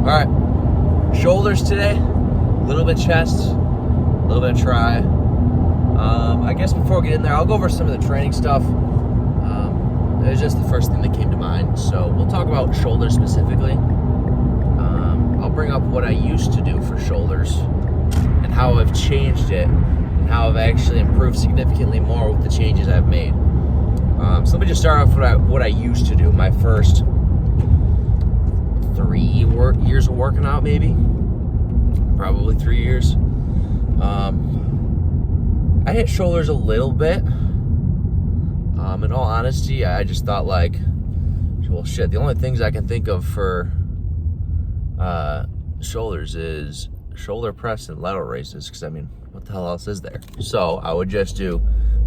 All right, shoulders today, a little bit chest, a little bit try. I guess before we get in there, I'll go over some of the training stuff. It was just the first thing that came to mind, so we'll talk about shoulders specifically. I'll bring up what I used to do for shoulders and how I've changed it and how I've actually improved significantly more with the changes I've made. So let me just start off with what I used to do. My first 3 years of working out, maybe, probably 3 years. I hit shoulders a little bit. In all honesty, I just thought like, well, shit, the only things I can think of for shoulders is shoulder press and lateral raises, because I mean, what the hell else is there? So I would just do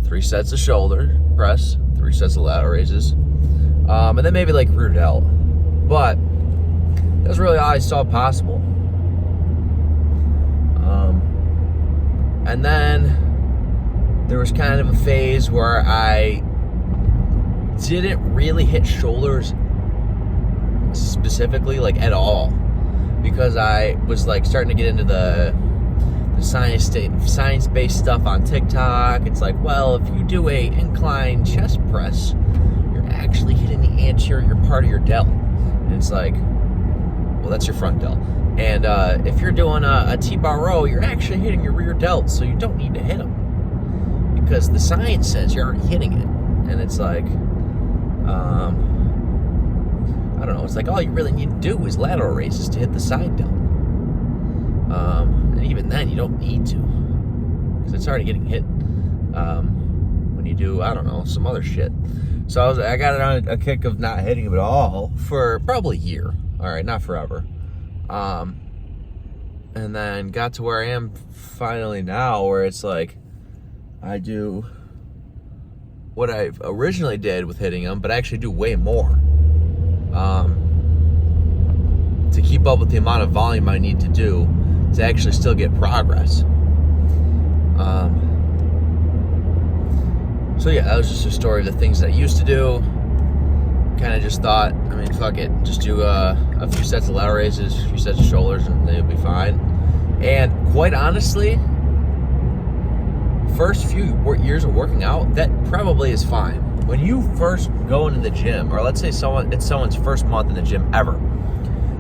3 sets of shoulder press, 3 sets of lateral raises, and then maybe like rear delt. But that's really all I saw possible. And then there was kind of a phase where I didn't really hit shoulders specifically, like at all, because I was like starting to get into the science-based stuff on TikTok. It's like, well, if you do a incline chest press, you're actually hitting the anterior part of your delt. And it's like, well, that's your front delt. And if you're doing a T-bar row, you're actually hitting your rear delt, so you don't need to hit them, because the science says you're already hitting it. And it's like, I don't know, it's like all you really need to do is lateral raises to hit the side delt. And even then, you don't need to, because it's already getting hit when you do, I don't know, some other shit. So I got it on a kick of not hitting them at all for probably a year. All right, not forever. And then got to where I am finally now, where it's like I do what I originally did with hitting them, but I actually do way more to keep up with the amount of volume I need to do to actually still get progress. So yeah, that was just a story of the things that I used to do. Kind of just thought, I mean, fuck it, just do a few sets of lateral raises, a few sets of shoulders, and they'll be fine. And quite honestly, first few years of working out, that probably is fine. When you first go into the gym, or let's say it's someone's first month in the gym ever,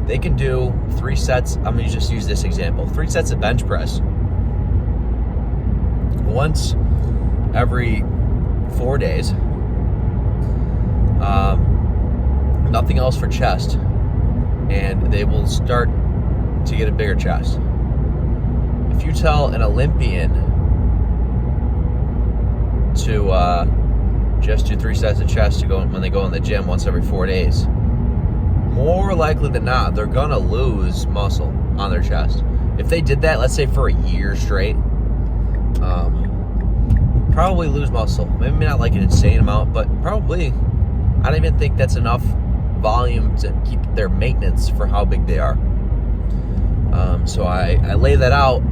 they can do 3 sets. I'm going to just use this example: 3 sets of bench press once every 4 days. Nothing else for chest, and they will start to get a bigger chest. If you tell an Olympian to just do 3 sets of chest to go when they go in the gym once every 4 days, more likely than not, they're gonna lose muscle on their chest. If they did that, let's say for a year straight, probably lose muscle. Maybe not like an insane amount, but probably, I don't even think that's enough volume to keep their maintenance for how big they are. So I lay that out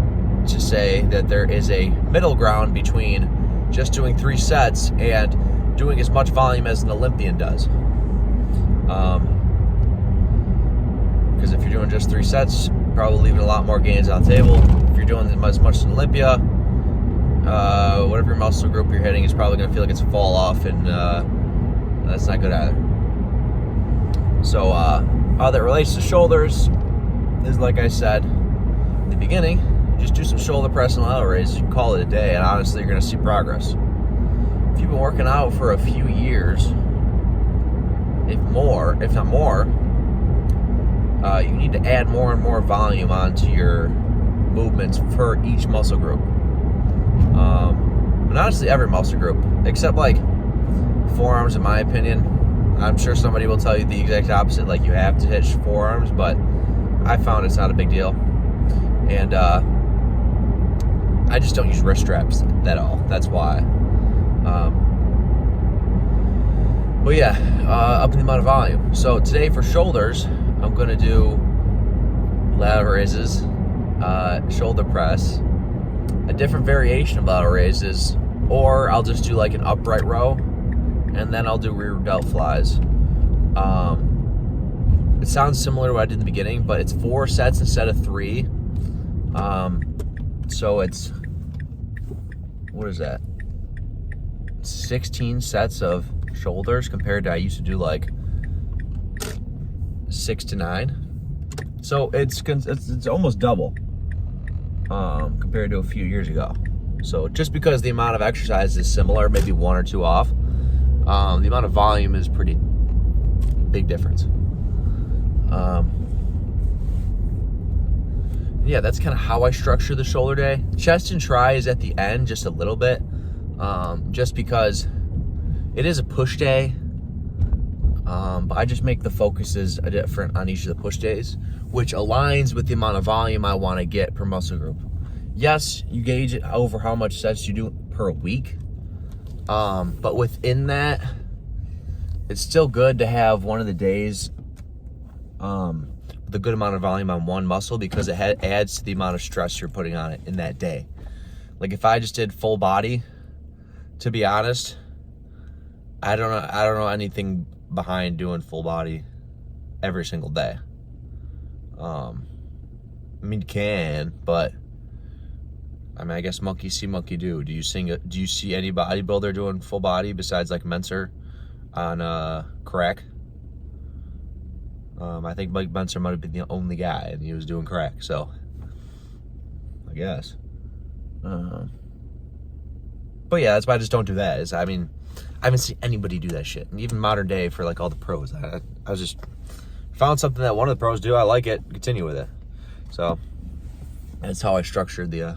to say that there is a middle ground between just doing 3 sets and doing as much volume as an Olympian does. Because if you're doing just 3 sets, probably leaving a lot more gains on the table. If you're doing as much as an Olympia, whatever your muscle group you're hitting is probably going to feel like it's a fall off, and that's not good either. So how that relates to shoulders is, like I said in the beginning, just do some shoulder press and lateral raises. You can call it a day, and honestly, you're going to see progress. If you've been working out for a few years, if not more, you need to add more and more volume onto your movements for each muscle group. And honestly, every muscle group, except like forearms, in my opinion. I'm sure somebody will tell you the exact opposite, like you have to hit forearms, but I found it's not a big deal. And I just don't use wrist straps at all. That's why. But yeah, up to the amount of volume. So today for shoulders, I'm going to do lateral raises, shoulder press, a different variation of lateral raises, or I'll just do like an upright row, and then I'll do rear delt flies. it sounds similar to what I did in the beginning, but it's 4 sets instead of 3. So it's, what is that? 16 sets of shoulders compared to I used to do like 6 to 9. So it's almost double compared to a few years ago. So just because the amount of exercise is similar, maybe 1 or 2 off, the amount of volume is pretty big difference. Yeah, that's kind of how I structure the shoulder day. Chest and tri is at the end just a little bit, just because it is a push day. But I just make the focuses different on each of the push days, which aligns with the amount of volume I want to get per muscle group. Yes, you gauge it over how much sets you do per week, but within that, it's still good to have one of the days with a good amount of volume on one muscle, because it adds to the amount of stress you're putting on it in that day. Like if I just did full body, to be honest, I don't know anything behind doing full body every single day. I mean, you can, but I mean, I guess monkey see, monkey do. Do you see any bodybuilder doing full body besides like Menser on crack? I think Mike Menser might have been the only guy, and he was doing crack. So I guess. But yeah, that's why I just don't do that. I mean, I haven't seen anybody do that shit. And even modern day for like all the pros, I was just found something that one of the pros do. I like it. Continue with it. So that's how I structured the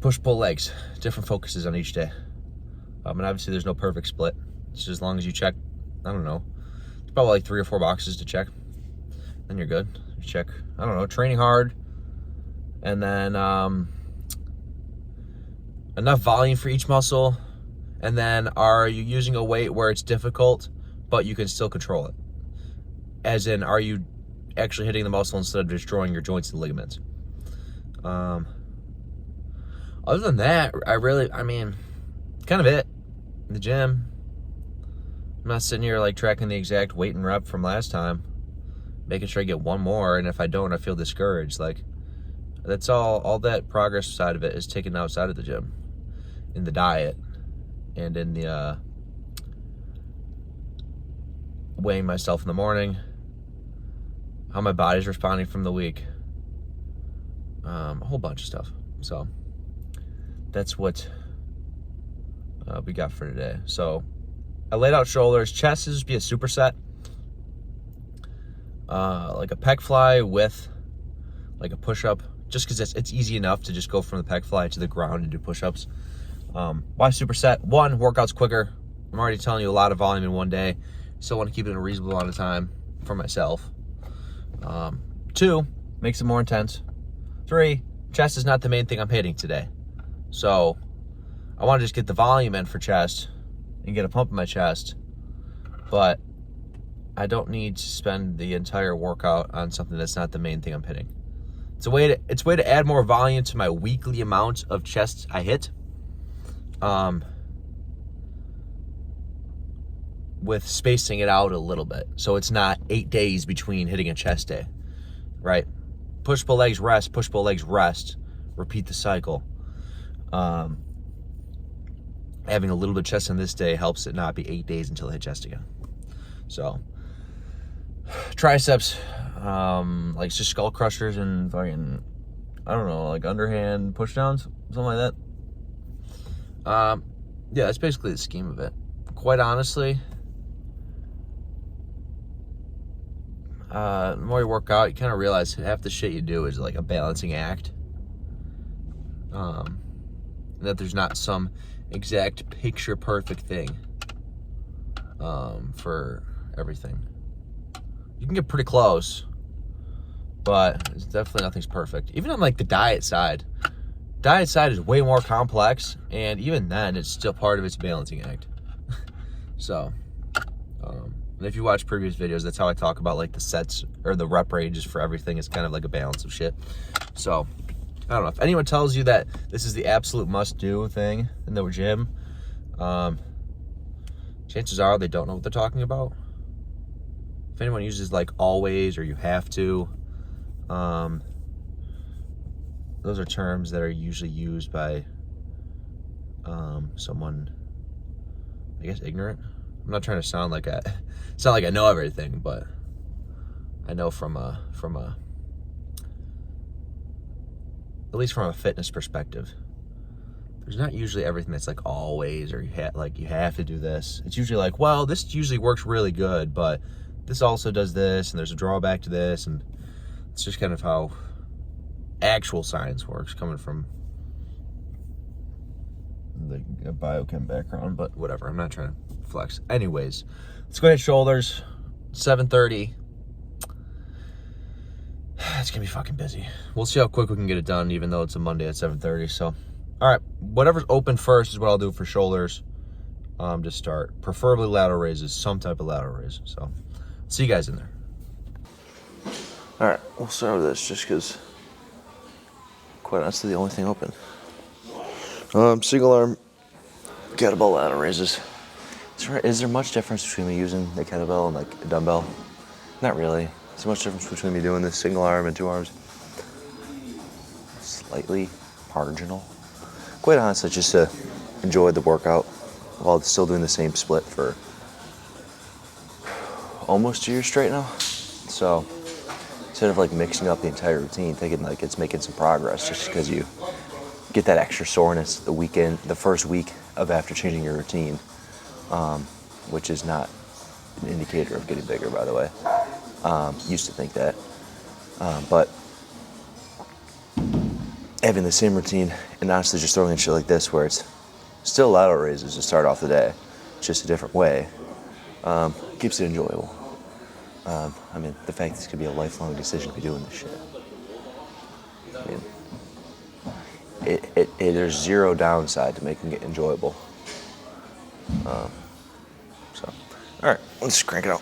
push-pull legs. Different focuses on each day. And obviously there's no perfect split. It's just as long as you check, I don't know, it's probably like 3 or 4 boxes to check. Then you're good. You check, I don't know, training hard. And then enough volume for each muscle. And then are you using a weight where it's difficult, but you can still control it? As in, are you actually hitting the muscle instead of destroying your joints and ligaments? Other than that, I mean, kind of it. In the gym, I'm not sitting here like tracking the exact weight and rep from last time, making sure I get one more, and if I don't, I feel discouraged. Like, that's all that progress side of it is taken outside of the gym, in the diet, and in the weighing myself in the morning, how my body's responding from the week, a whole bunch of stuff. So that's what we got for today. So I laid out shoulders. Chest is just be a superset, like a pec fly with like a push-up, just because it's easy enough to just go from the pec fly to the ground and do push-ups. Why superset? 1, workout's quicker. I'm already telling you a lot of volume in one day. Still want to keep it in a reasonable amount of time for myself. 2, makes it more intense. 3, chest is not the main thing I'm hitting today. So I want to just get the volume in for chest and get a pump in my chest. But I don't need to spend the entire workout on something that's not the main thing I'm hitting. It's a way to add more volume to my weekly amount of chest I hit. With spacing it out a little bit, so it's not 8 days between hitting a chest day, right? Push pull legs rest, push pull legs rest, repeat the cycle. Having a little bit of chest on this day helps it not be 8 days until I hit chest again. So triceps, like just skull crushers and fucking, I don't know, like underhand push downs, something like that. Yeah, that's basically the scheme of it. Quite honestly, the more you work out, you kind of realize half the shit you do is like a balancing act. That there's not some exact picture perfect thing for everything. You can get pretty close, but it's definitely nothing's perfect. Even on like the diet side is way more complex, and even then it's still part of its balancing act. So and if you watch previous videos, that's how I talk about like the sets or the rep ranges for everything. It's kind of like a balance of shit. So I don't know if anyone tells you that this is the absolute must-do thing in the gym. Chances are they don't know what they're talking about. if anyone uses like always or you have to, those are terms that are usually used by someone, I guess, ignorant. I'm not trying to sound like I know everything, but I know from a at least from a fitness perspective, there's not usually everything that's like always or you have to do this. It's usually like, well, this usually works really good, but this also does this, and there's a drawback to this, and it's just kind of how actual science works, coming from the biochem background. But whatever, I'm not trying to flex. Anyways, let's go ahead, shoulders. 7:30. It's gonna be fucking busy. We'll see how quick we can get it done, even though it's a Monday at 7:30. So, all right, whatever's open first is what I'll do for shoulders. To start, preferably lateral raises, some type of lateral raise. So, see you guys in there. All right, we'll start with this just because, quite honestly, the only thing open. Single arm kettlebell lateral raises. Is there much difference between me using the kettlebell and like a dumbbell? Not really. There's much difference between me doing this single arm and 2 arms. Slightly marginal. Quite honestly, just to enjoy the workout while still doing the same split for almost 2 years straight now. So instead of like mixing up the entire routine, thinking like it's making some progress, just because you get that extra soreness the first week of after changing your routine, which is not an indicator of getting bigger, by the way. Used to think that, but having the same routine and honestly just throwing in shit like this, where it's still lateral raises to start off the day, just a different way, keeps it enjoyable. I mean, the fact this could be a lifelong decision to be doing this shit. I mean, there's zero downside to making it enjoyable. All right, let's crank it out.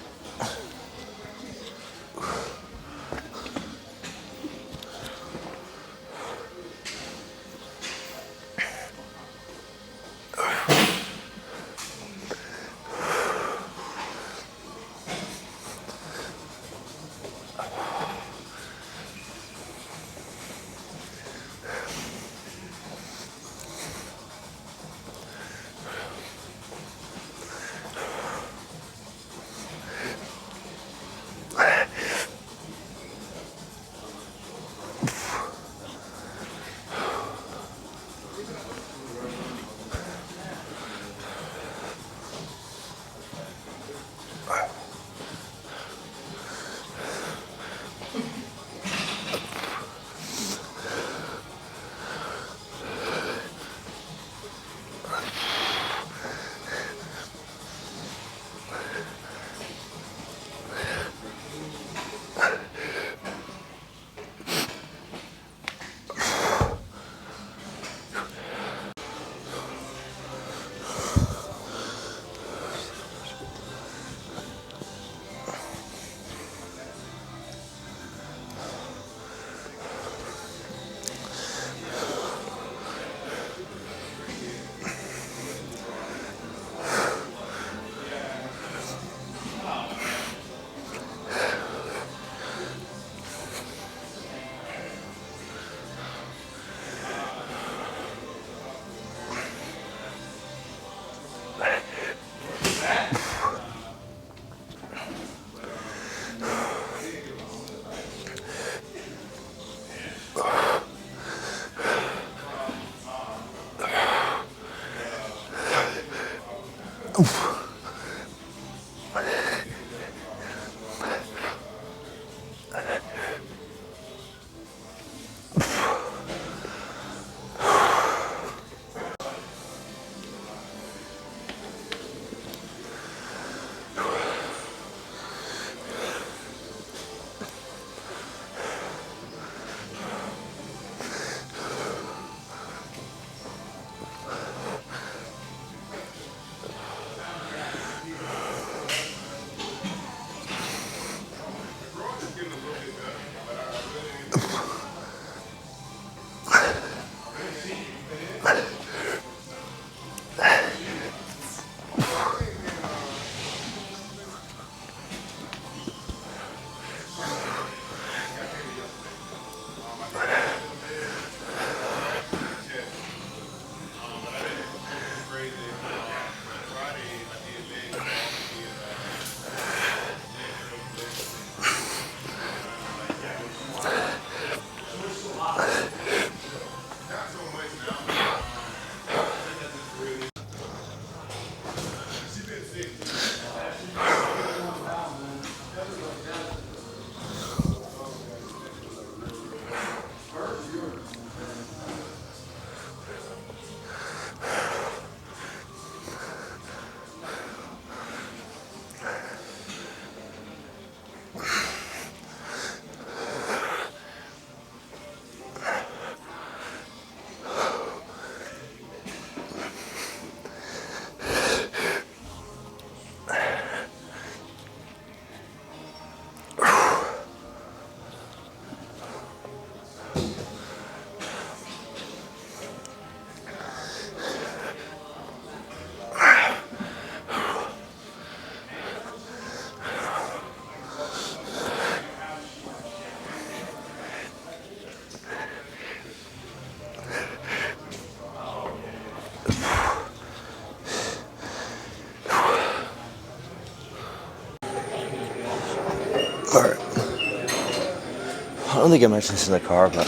don't think I mentioned this in the car, but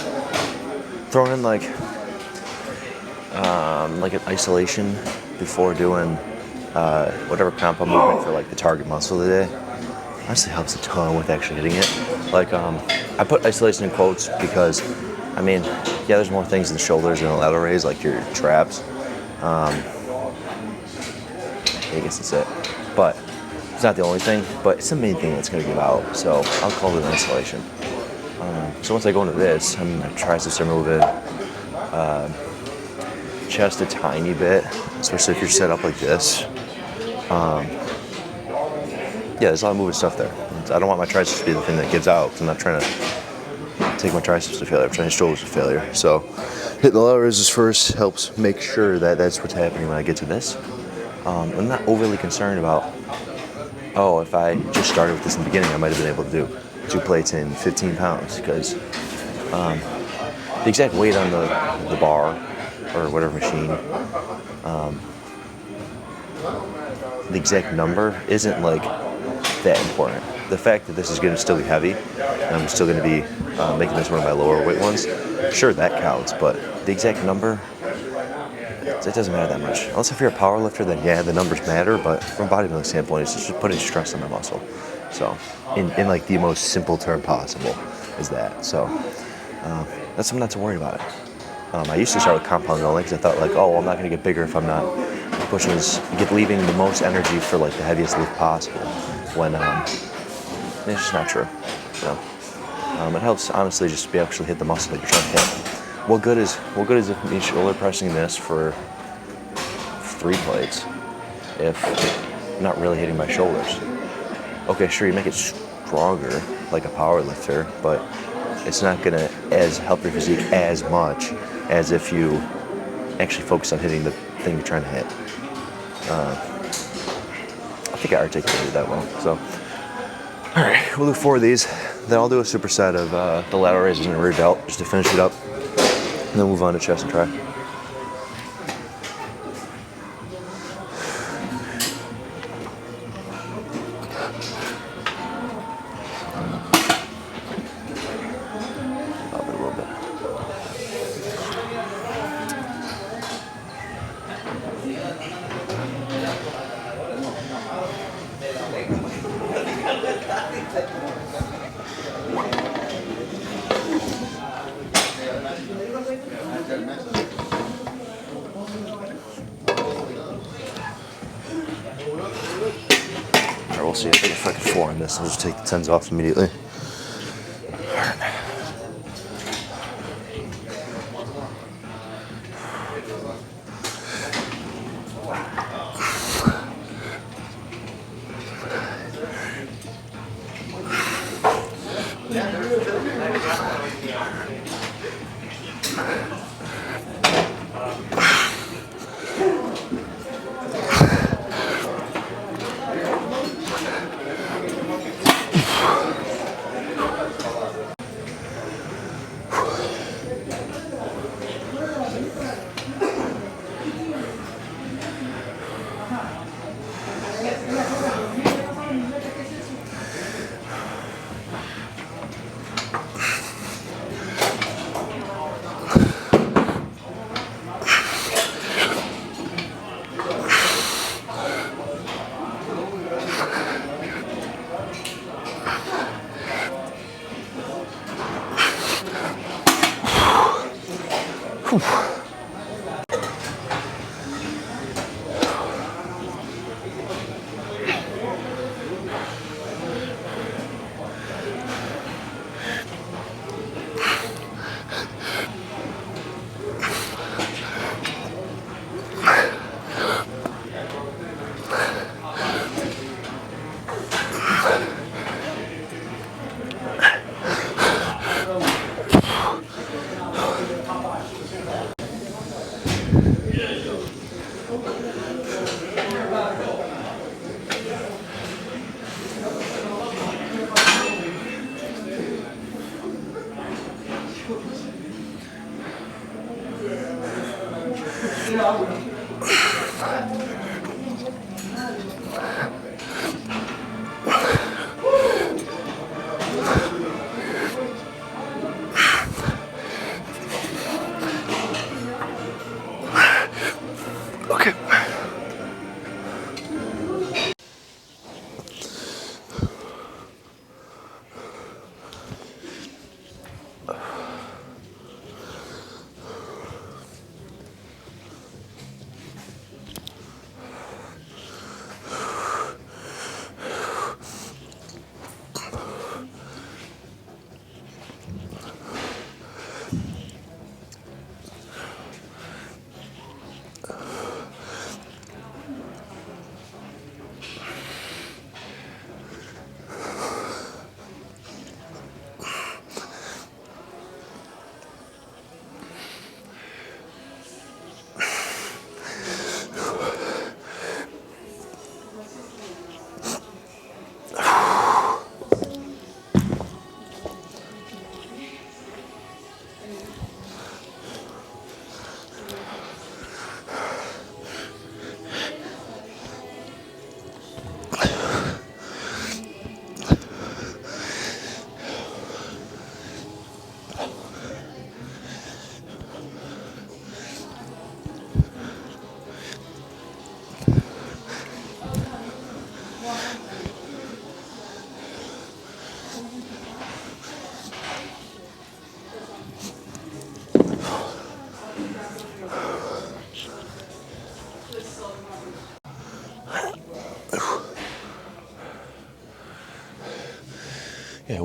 throwing in like an isolation before doing whatever compound movement for like the target muscle of the day honestly helps a ton with actually hitting it. Like I put isolation in quotes because I mean, yeah, there's more things in the shoulders and the lateral raise, like your traps. I guess that's it. But it's not the only thing, but it's the main thing that's going to give out. So I'll call it an isolation. So once I go into this, I'm going to triceps are moving, chest a tiny bit, especially if you're set up like this. Yeah, there's a lot of moving stuff there. I don't want my triceps to be the thing that gives out, because I'm not trying to take my triceps to failure. I'm trying to shoulders to failure. So hitting the lateral raises first helps make sure that that's what's happening when I get to this. I'm not overly concerned about, oh, if I just started with this in the beginning, I might have been able to do 2 plates in 15 pounds, because the exact weight on the bar or whatever machine, the exact number isn't like that important. The fact that this is going to still be heavy, and I'm still going to be making this one of my lower weight ones, sure, that counts, but the exact number, it doesn't matter that much. Unless if you're a power lifter, then yeah, the numbers matter, but from a bodybuilding standpoint, it's just putting stress on the muscle. So, in like the most simple term possible is that. So, that's something not to worry about it. I used to start with compounds only because I thought like, oh, well, I'm not going to get bigger if I'm not pushing this, leaving the most energy for like the heaviest lift possible, when it's just not true. So, it helps honestly just to be able to hit the muscle that you're trying to hit. What good is if me shoulder pressing this for 3 plates if I'm not really hitting my shoulders? Okay, sure, you make it stronger like a power lifter, but it's not gonna help your physique as much as if you actually focus on hitting the thing you're trying to hit. I think I articulated that well. So, all right, we'll do 4 of these. Then I'll do a superset of the lateral raises and rear delt just to finish it up, and then move on to chest and try. Up it a little bit. Alright, we'll see. I think if I can 4 on this, I'll just take the 10s off immediately.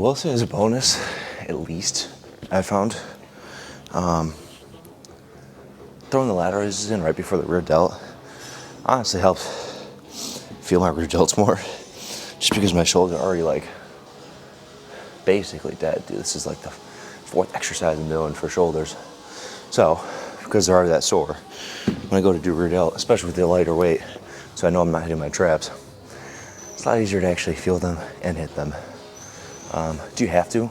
will say as a bonus, at least, I found, throwing the lateral raises in right before the rear delt honestly helps feel my rear delts more. Just because my shoulders are already like basically dead, dude. This is like the 4th exercise I'm doing for shoulders. So, because they're already that sore, when I go to do rear delt, especially with the lighter weight, so I know I'm not hitting my traps, it's a lot easier to actually feel them and hit them. Do you have to?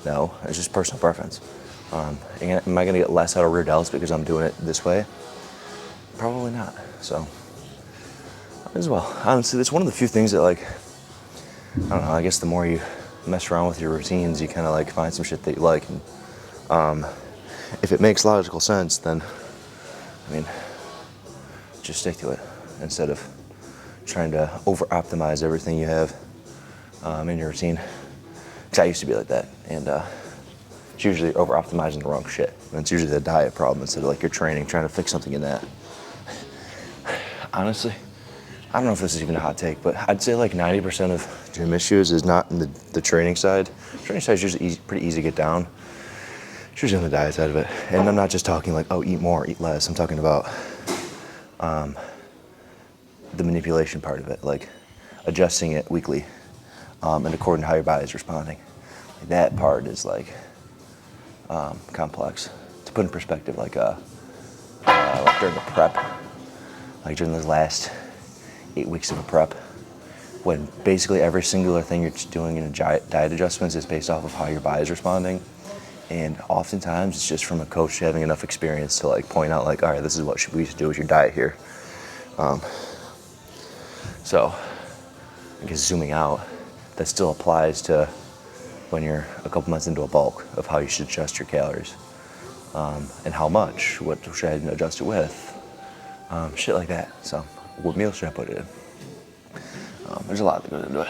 No, it's just personal preference. Am I gonna get less out of rear delts because I'm doing it this way? Probably not, so. As well, honestly, it's one of the few things that, like, I don't know, I guess the more you mess around with your routines, you kind of like find some shit that you like, and if it makes logical sense, then, I mean, just stick to it instead of trying to over-optimize everything you have in your routine. Because I used to be like that, and it's usually over-optimizing the wrong shit. And it's usually the diet problem instead of like your training, trying to fix something in that. Honestly, I don't know if this is even a hot take, but I'd say like 90% of gym issues is not in the training side. Training side is usually pretty easy to get down. It's usually on the diet side of it. And I'm not just talking like, oh, eat more, eat less. I'm talking about the manipulation part of it, like adjusting it weekly and according to how your body's responding. That part is like complex. To put in perspective, like during the prep, like during those last 8 weeks of a prep, when basically every singular thing you're doing in a diet adjustments is based off of how your body's responding. And oftentimes it's just from a coach having enough experience to like point out like, all right, this is what we should do with your diet here. So I guess zooming out, that still applies to when you're a couple months into a bulk of how you should adjust your calories and how much, what should I adjust it with, shit like that. So what meal should I put it in? There's a lot that goes into it.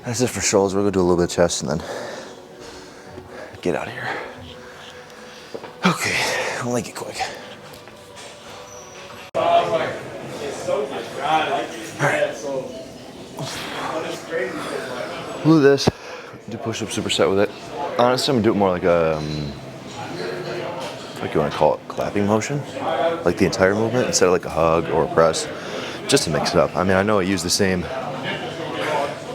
That's it for shoulders. We're gonna do a little bit of chest and then get out of here. Okay, we'll make it quick. Alright. We'll do this. Do push-ups, superset with it. Honestly, I'm gonna do it more like a, like you wanna call it, clapping motion. Like the entire movement instead of like a hug or a press. Just to mix it up. I mean, I know I use the same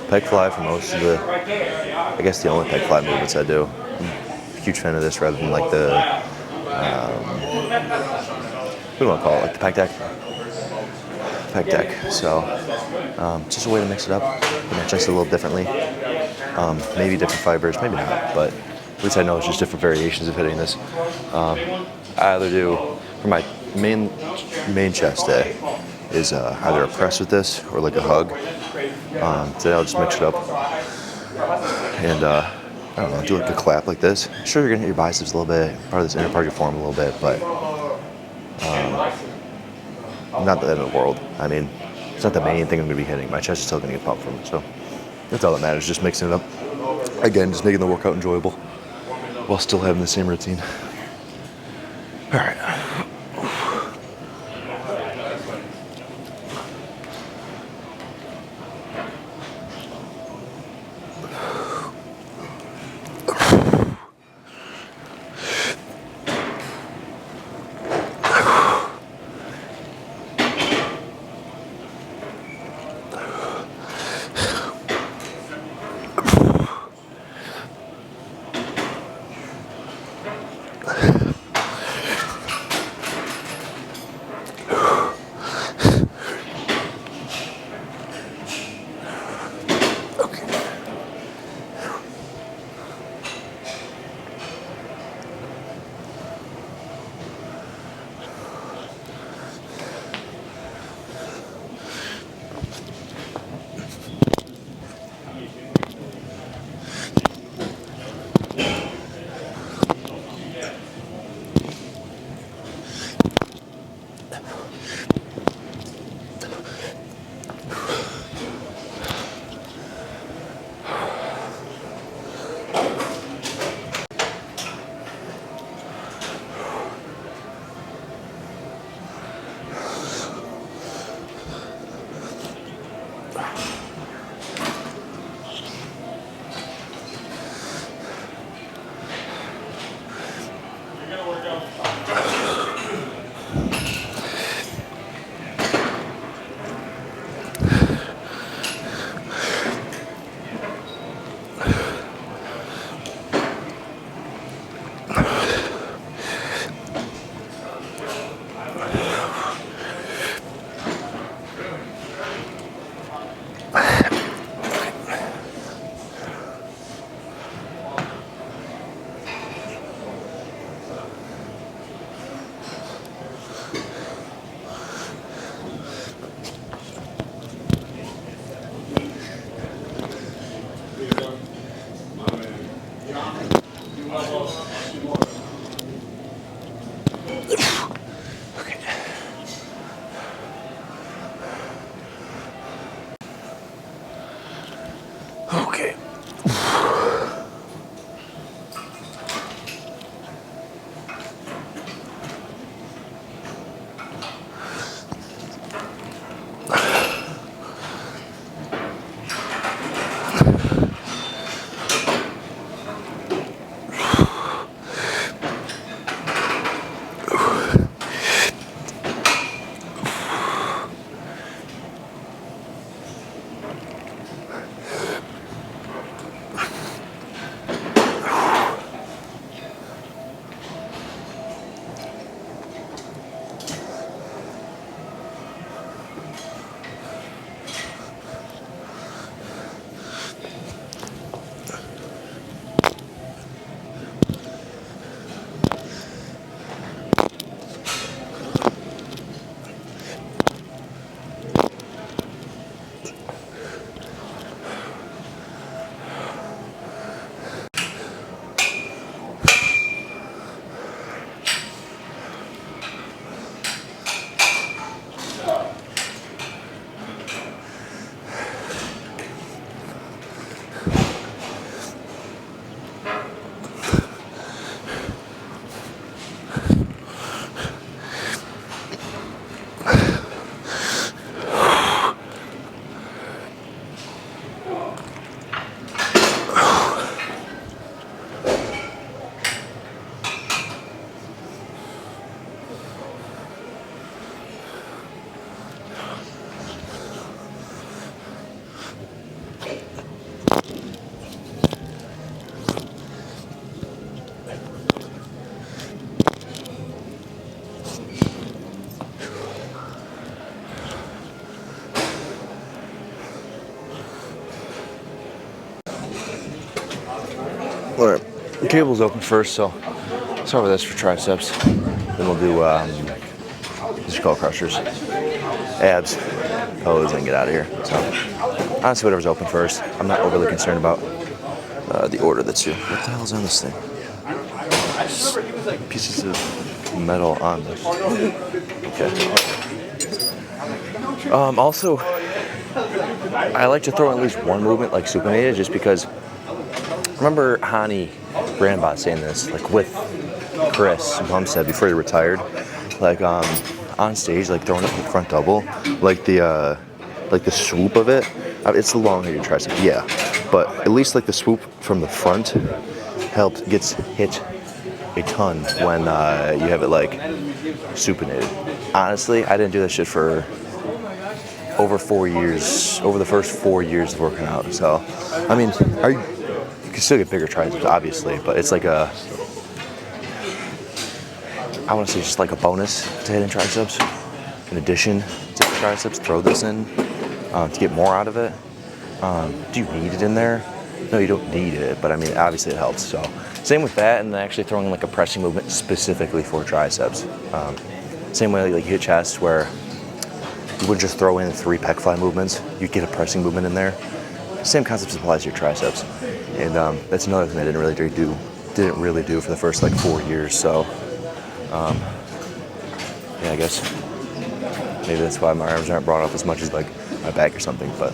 pec fly for most of the, I guess the only pec fly movements I do. I'm a huge fan of this rather than like the, what do you want to call it? Like the pec deck? Pec deck. So, just a way to mix it up. My chest a little differently. Maybe different fibers, maybe not, but at least I know it's just different variations of hitting this. I either do, for my main chest day, is either a press with this or like a hug. Today I'll just mix it up and I don't know, do like a clap like this. Sure, you're gonna hit your biceps a little bit, part of this inner part of your form a little bit, but not the end of the world. I mean, it's not the main thing I'm gonna be hitting. My chest is still gonna get pumped from it, so that's all that matters. Just mixing it up. Again, just making the workout enjoyable while still having the same routine. All right. Okay. All right, the cable's open first, so start with this for triceps. Then we'll do skull crushers, abs, pose, and get out of here. So honestly, whatever's open first. I'm not overly concerned about the order that's here. What the hell's on this thing? Pieces of metal on this. Okay. Also, I like to throw in at least one movement like supinated, just because. Remember Hani Brandbot saying this, like with Chris Bumstead before he retired, like on stage, like throwing up the front double, like the swoop of it. It's the long-headed tricep, yeah, but at least like the swoop from the front gets hit a ton when you have it like supinated. Honestly, I didn't do that shit for over 4 years, over the first 4 years of working out. So, I mean, you can still get bigger triceps, obviously, but it's like I want to say just like a bonus to hitting triceps. In addition to the triceps, throw this in to get more out of it. Do you need it in there? No, you don't need it, but I mean, obviously it helps. So, same with that, and then actually throwing in like a pressing movement specifically for triceps. Same way like you hit chest, where you wouldn't just throw in 3 pec fly movements. You'd get a pressing movement in there. Same concept applies to your triceps, and that's another thing I didn't really do for the first like 4 years. So, yeah, I guess maybe that's why my arms aren't brought up as much as like my back or something. But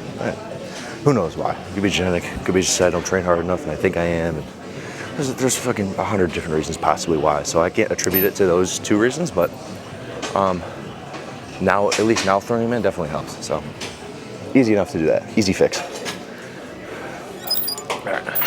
who knows why? It could be genetic. It could be just I don't train hard enough, and I think I am. And there's fucking 100 different reasons possibly why. So I can't attribute it to those 2 reasons, but now at least now throwing them in definitely helps. So easy enough to do that. Easy fix. All right.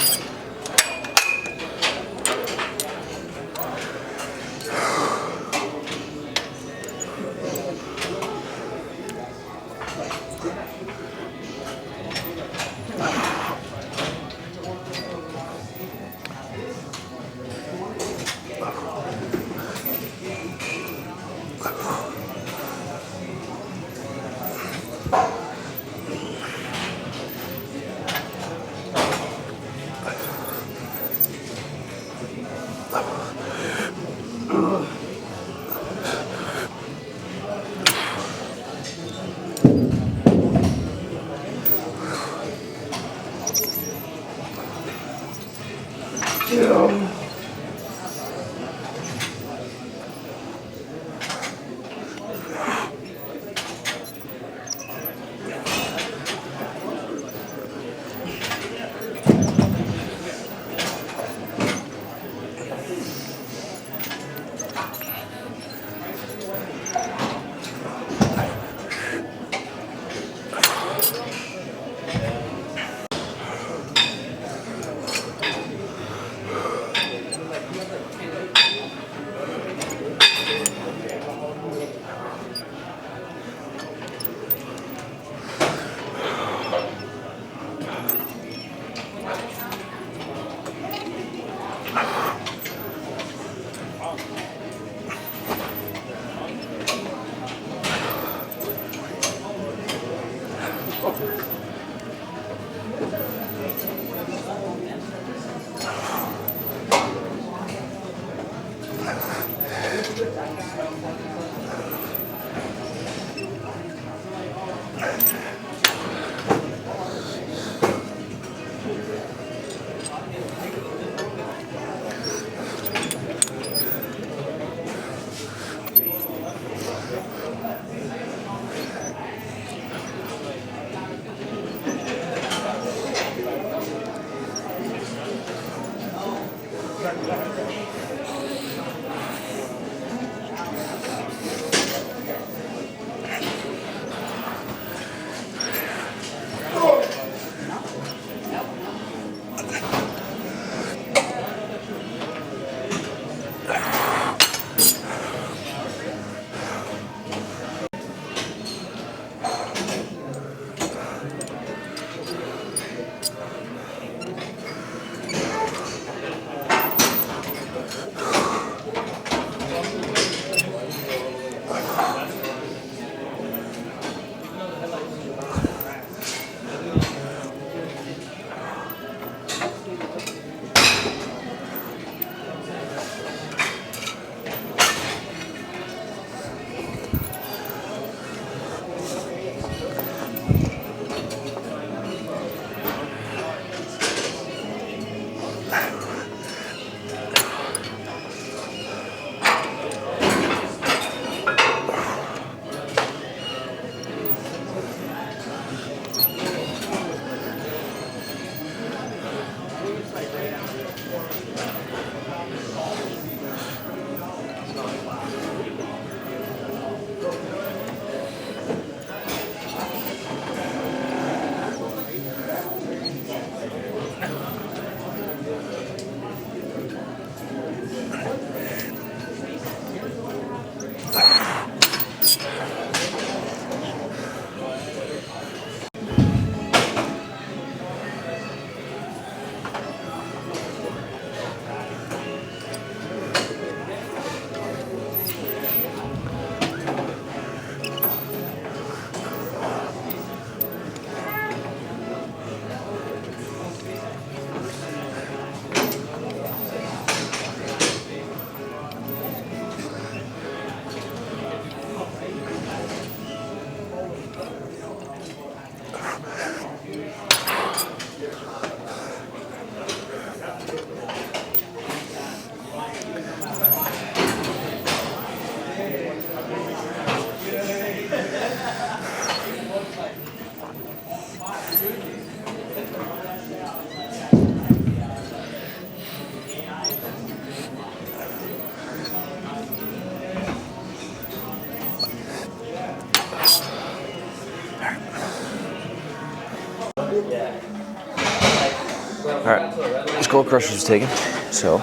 Alright, Skull Crusher was taken, so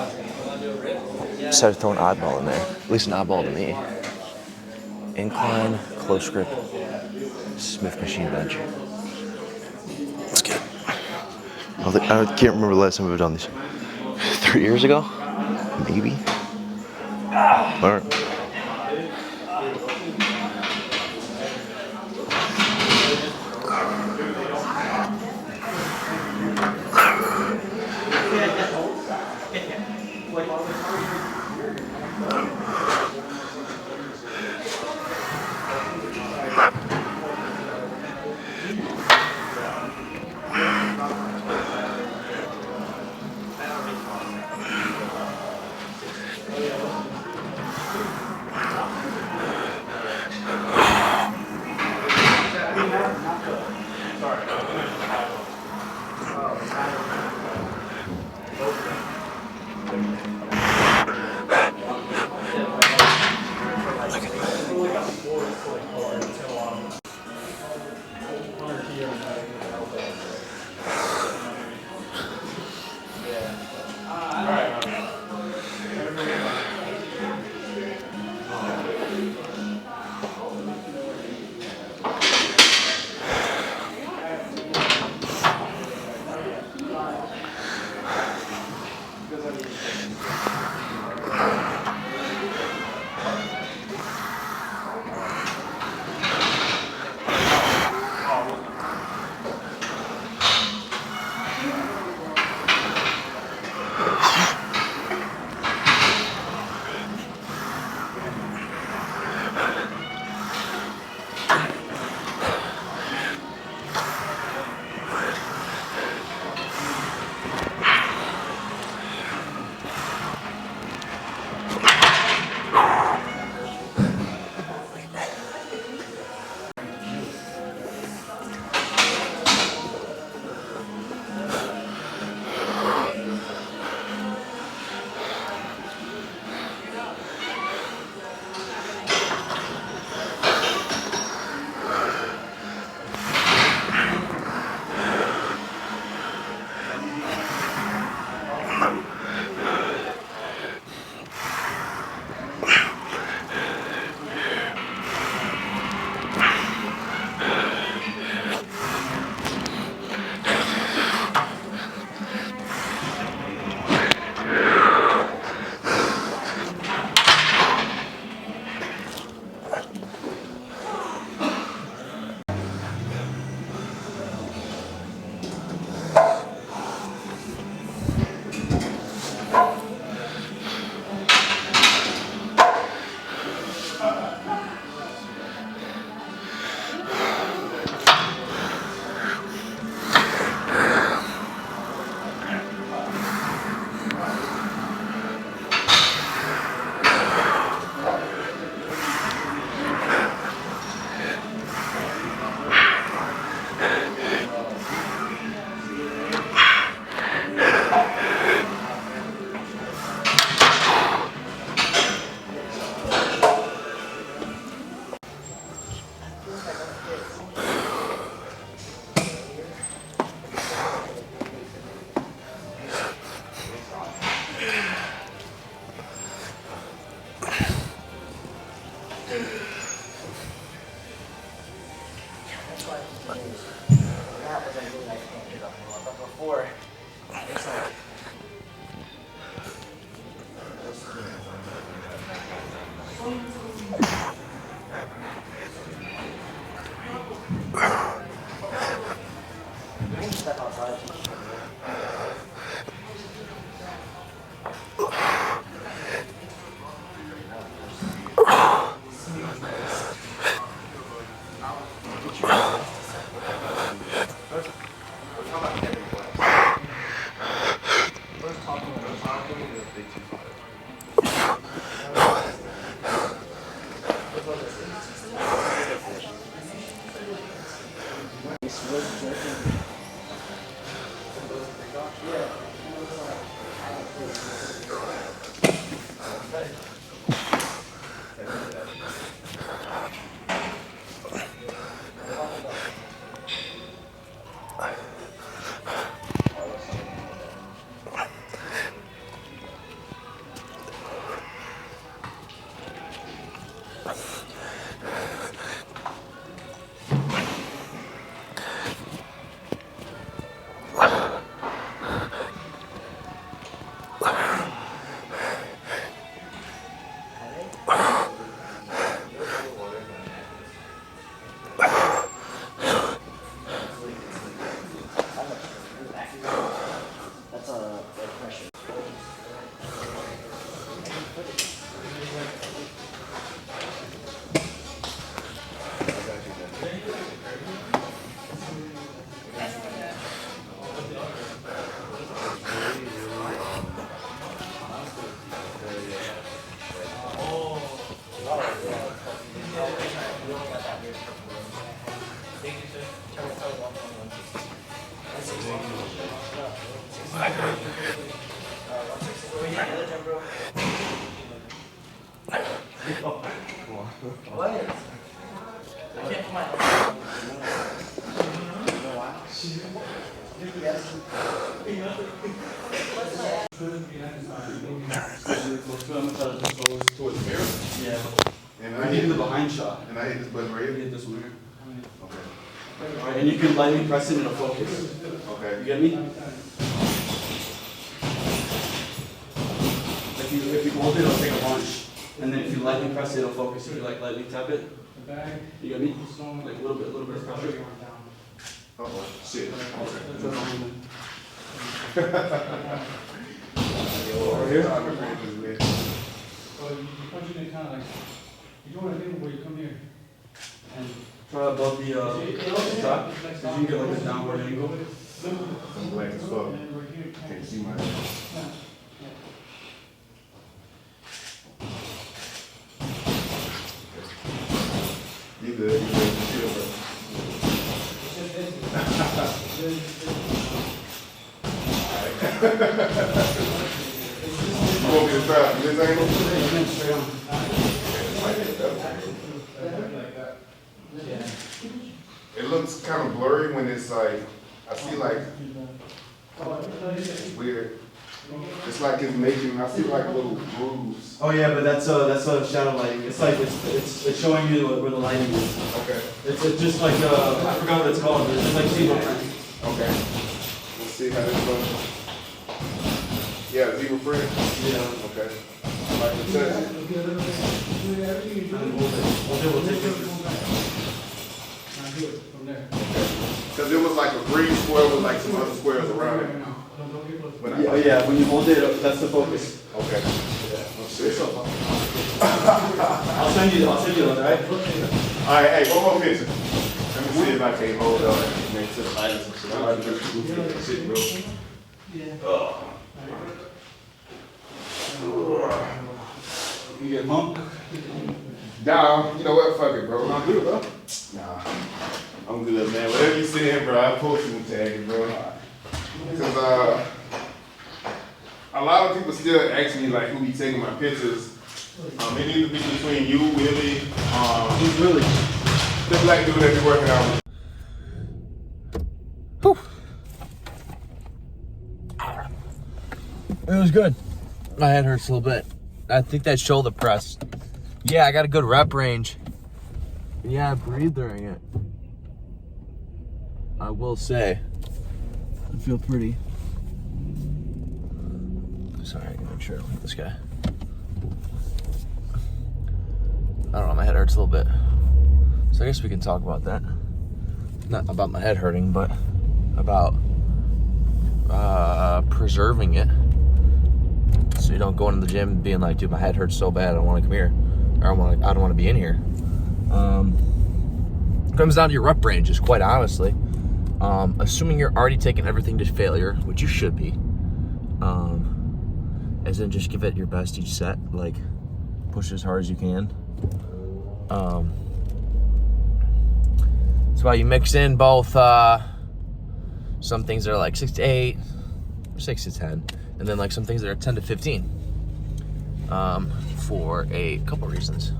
decided to throw an oddball in there. At least an oddball to me. Incline, close grip, Smith machine bench. Let's get it. I can't remember the last time we've done these. 3 years ago? Maybe? Alright. Towards the mirror? Yeah. And I hit the behind shot. And I hit this button right here? Hit this one here. Okay. Alright, and you can lightly press it and it'll focus. Okay. You get me? If you hold it, it'll take a bunch. And then if you lightly press it, it'll focus. If you like lightly tap it. You get me? Like a little bit of pressure. Oh, shit. Over here? So you punch it in kind of like, you do anything where you come here. And try above the strap, so you can get like a downward angle. I'm black as fuck. Can't see my You good, you good. You chill, bro. You want me to try this angle? It looks kind of blurry when it's like, I see like, it's weird. It's like it's making, I see like little grooves. Oh yeah, but that's a shadow lighting. It's like it's showing you where the lighting is. Okay. It's just like I forgot what it's called, but it's just like zebra print. Okay. Let's see how this goes. Yeah, zebra print? Yeah. Okay. I like to touch it. And we'll take pictures. Because it was like a green square with like some other squares around it. When I- Yeah, when you hold it, that's the focus. Okay. Let's see. I'll send you those, alright? Alright, hey, one more picture. Let me see if I can hold on and make sure the light is some shit. I like to do goofy shit, bro. You get pumped? Nah, you know what? Fuck it, bro. I'm good, bro. Nah, I'm good, man. Whatever you saying, bro, I post you and tag it, bro. Because a lot of people still ask me like who be taking my pictures. It needs to be between you, Willie, Who's really? the black dude that be working out. Whew. It was good. My head hurts a little bit. I think that shoulder press. Yeah, I got a good rep range. Yeah, I breathed during it. I will say. I feel pretty. Sorry, I gotta make sure I don't hit this guy. I don't know, my head hurts a little bit. So I guess we can talk about that. Not about my head hurting, but about preserving it. So you don't go into the gym being like, dude, my head hurts so bad, I don't want to come here. Or I don't want to be in here. It comes down to your rep ranges, quite honestly. Assuming you're already taking everything to failure, which you should be. As in just give it your best each set. Like, push as hard as you can. That's why you mix in both some things that are like 6 to 8, 6 to 10, and then like some things that are 10 to 15 for a couple reasons.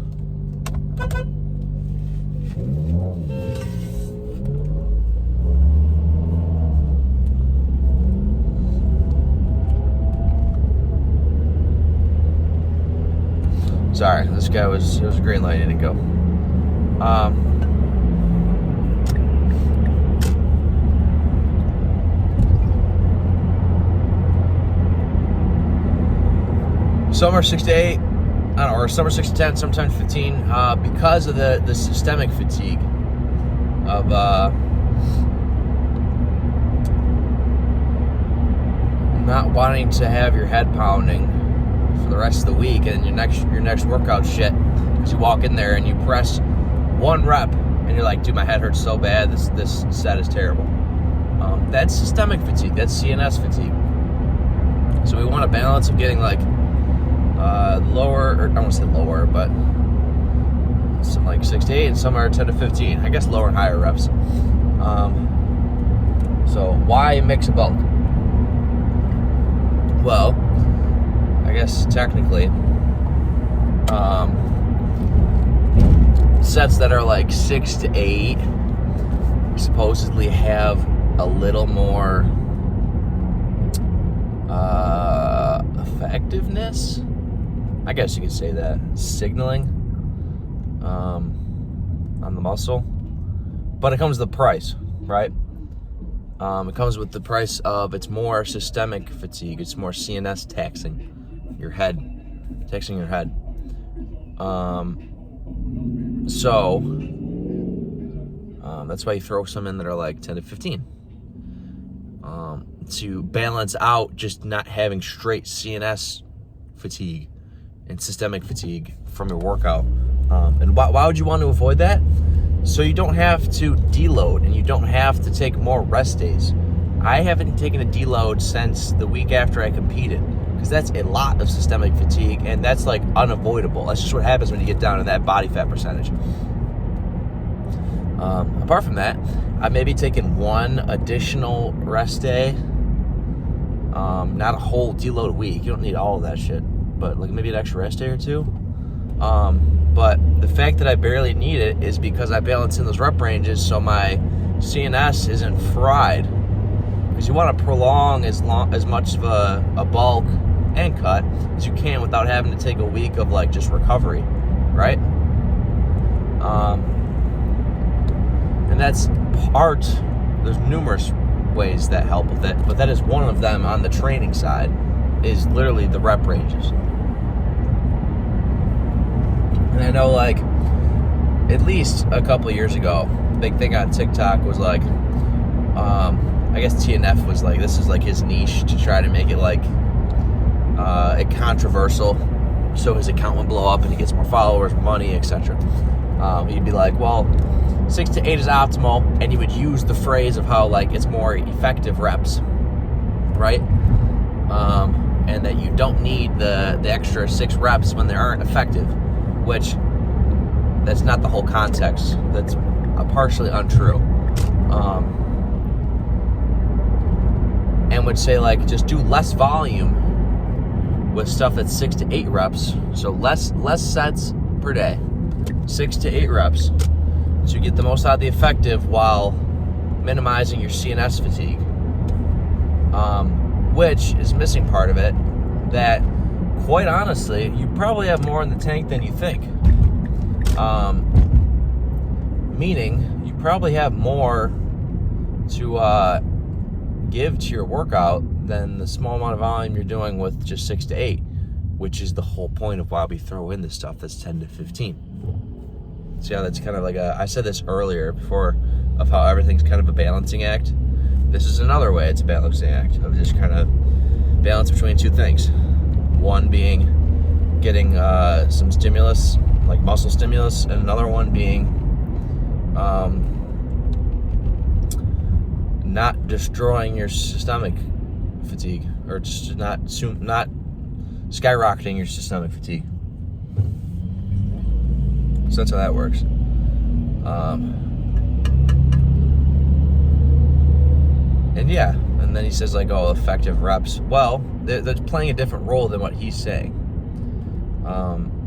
Sorry, this guy was, it was a green light, he didn't go. Some are 6 to 8, I don't know, or some are 6 to 10, sometimes 15, because of the systemic fatigue of not wanting to have your head pounding for the rest of the week, and your next workout shit, because you walk in there and you press one rep and you're like, dude, my head hurts so bad, this set is terrible. That's systemic fatigue, that's CNS fatigue. So we want a balance of getting like lower, or I don't want to say lower, but some like 6 to 8 and some are 10 to 15. I guess lower and higher reps. So why mix a bulk? Well, I guess technically, sets that are like 6 to 8 supposedly have a little more effectiveness. I guess you could say that. Signaling on the muscle. But it comes with the price, right? It comes with the price of it's more systemic fatigue. It's more CNS taxing your head. So that's why you throw some in that are like 10 to 15. To balance out just not having straight CNS fatigue and systemic fatigue from your workout. And why would you want to avoid that? So you don't have to deload and you don't have to take more rest days. I haven't taken a deload since the week after I competed because that's a lot of systemic fatigue and that's like unavoidable. That's just what happens when you get down to that body fat percentage. Apart from that, I've maybe taken one additional rest day. Not a whole deload week. You don't need all of that shit, but like maybe an extra rest day or two. But the fact that I barely need it is because I balance in those rep ranges so my CNS isn't fried. Because you want to prolong as much of a bulk and cut as you can without having to take a week of like just recovery, right? And that's part. There's numerous ways that help with it, but that is one of them on the training side. Is literally the rep ranges. And I know, like, at least a couple of years ago, big thing on TikTok was like, I guess TNF was like, this is like his niche to try to make it like it controversial, so his account would blow up and he gets more followers, money, etc. He'd be like, well, 6 to 8 is optimal, and he would use the phrase of how like it's more effective reps, right? And that you don't need the extra 6 reps when they aren't effective, which that's not the whole context. That's partially untrue. And would say like just do less volume with stuff that's 6 to 8 reps, so less sets per day, 6 to 8 reps, so you get the most out of the effective while minimizing your CNS fatigue. Which is missing part of it, that quite honestly, you probably have more in the tank than you think. Meaning, you probably have more to give to your workout than the small amount of volume you're doing with just 6 to 8, which is the whole point of why we throw in this stuff that's 10 to 15. See how that's kind of like I said this earlier before, of how everything's kind of a balancing act. This is another way it's a balancing act of just kind of balance between two things. One being getting some stimulus, like muscle stimulus, and another one being not destroying your systemic fatigue, or just not skyrocketing your systemic fatigue. So that's how that works. And yeah, and then he says like, oh, effective reps. Well, they're playing a different role than what he's saying.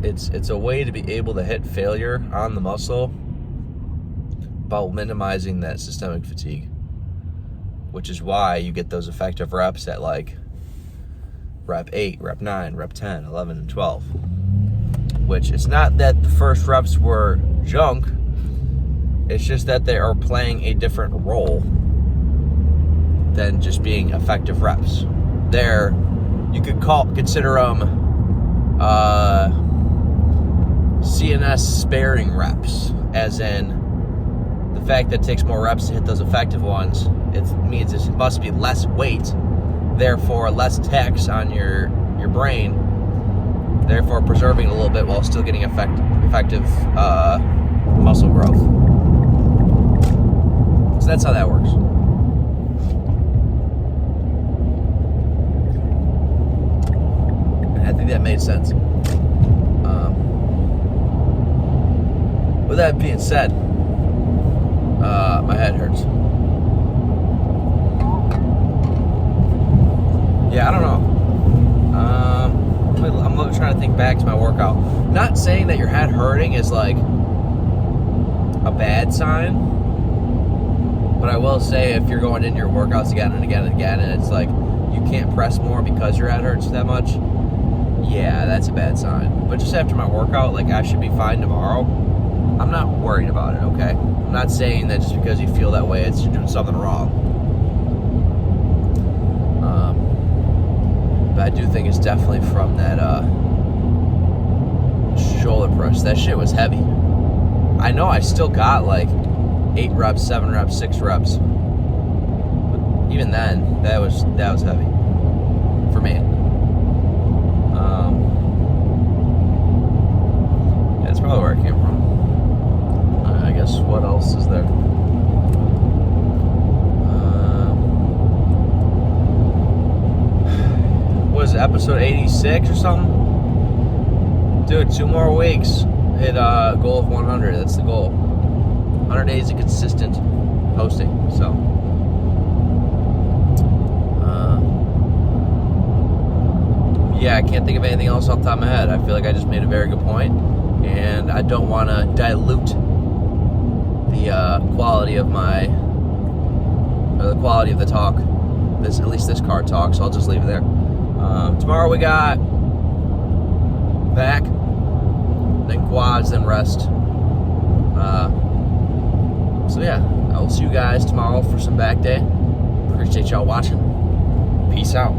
It's a way to be able to hit failure on the muscle while minimizing that systemic fatigue, which is why you get those effective reps at like rep 8, rep 9, rep 10, 11, and 12. Which it's not that the first reps were junk, it's just that they are playing a different role than just being effective reps. There, you could consider them CNS sparing reps, as in the fact that it takes more reps to hit those effective ones. It means it must be less weight, therefore less tax on your brain, therefore preserving a little bit while still getting effective muscle growth. So that's how that works. I think that made sense. With that being said, my head hurts. Yeah, I don't know. I'm trying to think back to my workout. Not saying that your head hurting is like a bad sign, but I will say if you're going into your workouts again and again and again, and it's like you can't press more because your head hurts that much, yeah, that's a bad sign. But just after my workout, like, I should be fine tomorrow. I'm not worried about it, okay? I'm not saying that just because you feel that way, it's you're doing something wrong. But I do think it's definitely from that shoulder press. That shit was heavy. I know I still got like 8 reps, 7 reps, 6 reps. But even then, that was heavy for me. Yeah, that's probably where it came from. I guess what else is there? Was it episode 86 or something? Dude, 2 more weeks. Hit a goal of 100. That's the goal. 100 days of consistent posting. So, yeah, I can't think of anything else off the top of my head. I feel like I just made a very good point, and I don't want to dilute the quality of the quality of the talk. At least this card talk. So I'll just leave it there. Tomorrow we got back, then quads, then rest. So yeah, I will see you guys tomorrow for some back day. Appreciate y'all watching. Peace out.